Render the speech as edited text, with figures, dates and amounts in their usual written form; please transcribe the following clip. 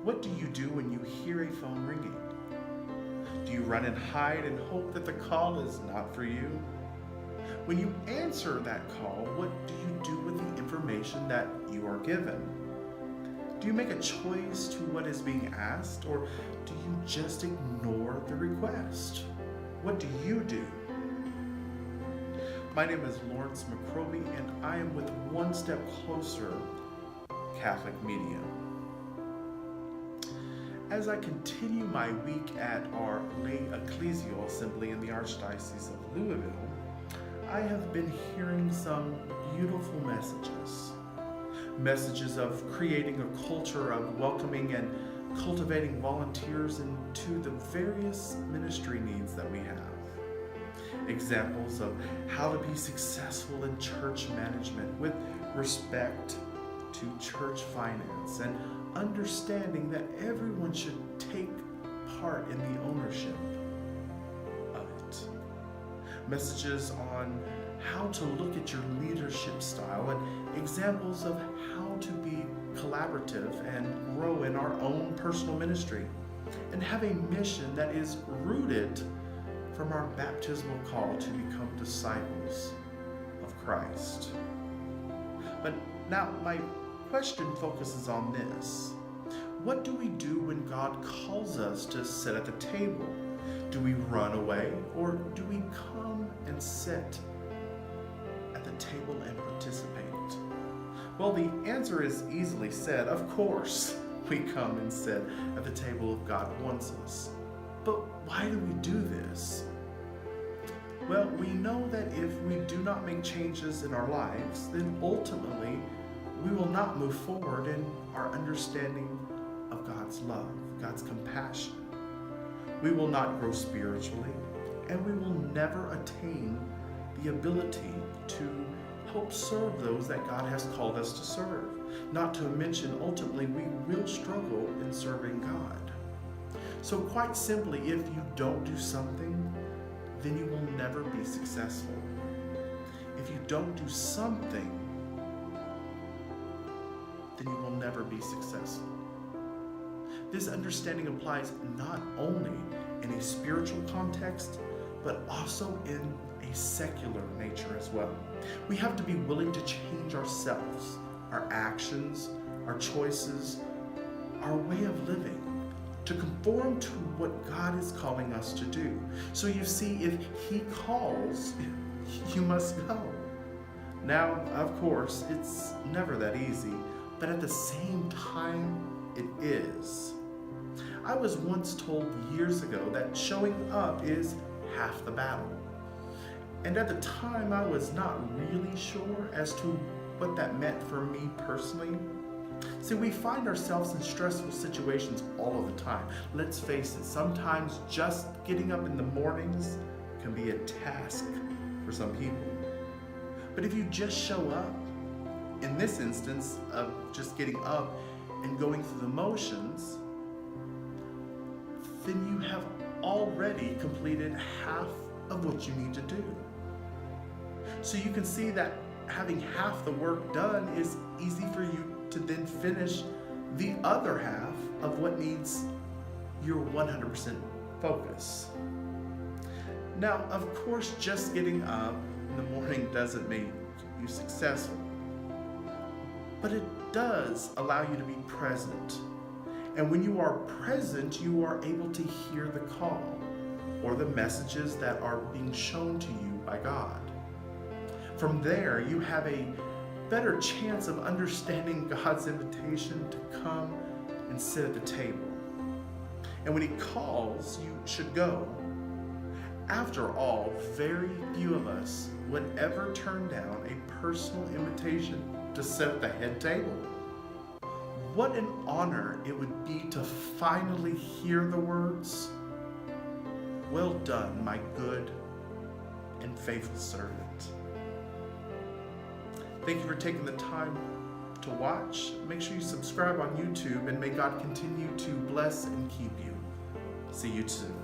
What do you do when you hear a phone ringing? Do you run and hide and hope that the call is not for you? When you answer that call, what do you do with the information that you are given? Do you make a choice to what is being asked, or do you just ignore the request? What do you do? My name is McCrobie, and I am with One Step Closer Catholic Media. As I continue my week at our lay ecclesial assembly in the Archdiocese of Louisville, I have been hearing some beautiful messages of creating a culture of welcoming and cultivating volunteers into the various ministry needs that we have. Examples of how to be successful in church management with respect to church finance and understanding that everyone should take part in the ownership of it. Messages on how to look at your leadership style and examples of how to be collaborative and grow in our own personal ministry and have a mission that is rooted from our baptismal call to become disciples of Christ. But now my question focuses on this. What do we do when God calls us to sit at the table? Do we run away, or do we come and sit at the table and participate? Well, the answer is easily said. Of course, we come and sit at the table if God wants us. But why do we do this? Well, we know that if we do not make changes in our lives, then ultimately we will not move forward in our understanding of God's love, God's compassion. We will not grow spiritually, and we will never attain the ability to help serve those that God has called us to serve. Not to mention, ultimately, we will struggle in serving God. So quite simply, if you don't do something, then you will never be successful. If you don't do something, then you will never be successful. This understanding applies not only in a spiritual context, but also in a secular nature as well. We have to be willing to change ourselves, our actions, our choices, our way of living, to conform to what God is calling us to do. So you see, if He calls, you must go. Now, of course, it's never that easy, but at the same time, it is. I was once told years ago that showing up is half the battle. And at the time, I was not really sure as to what that meant for me personally. See, we find ourselves in stressful situations all of the time. Let's face it, sometimes just getting up in the mornings can be a task for some people. But if you just show up, in this instance of just getting up and going through the motions, then you have already completed half of what you need to do. So you can see that having half the work done is easy for you to then finish the other half of what needs your 100% focus. Now, of course, just getting up in the morning doesn't make you successful, but it does allow you to be present. And when you are present, you are able to hear the call or the messages that are being shown to you by God. From there, you have a better chance of understanding God's invitation to come and sit at the table. And when He calls, you should go. After all, very few of us would ever turn down a personal invitation to sit at the head table. What an honor it would be to finally hear the words, "Well done, my good and faithful servant." Thank you for taking the time to watch. Make sure you subscribe on YouTube, and may God continue to bless and keep you. See you soon.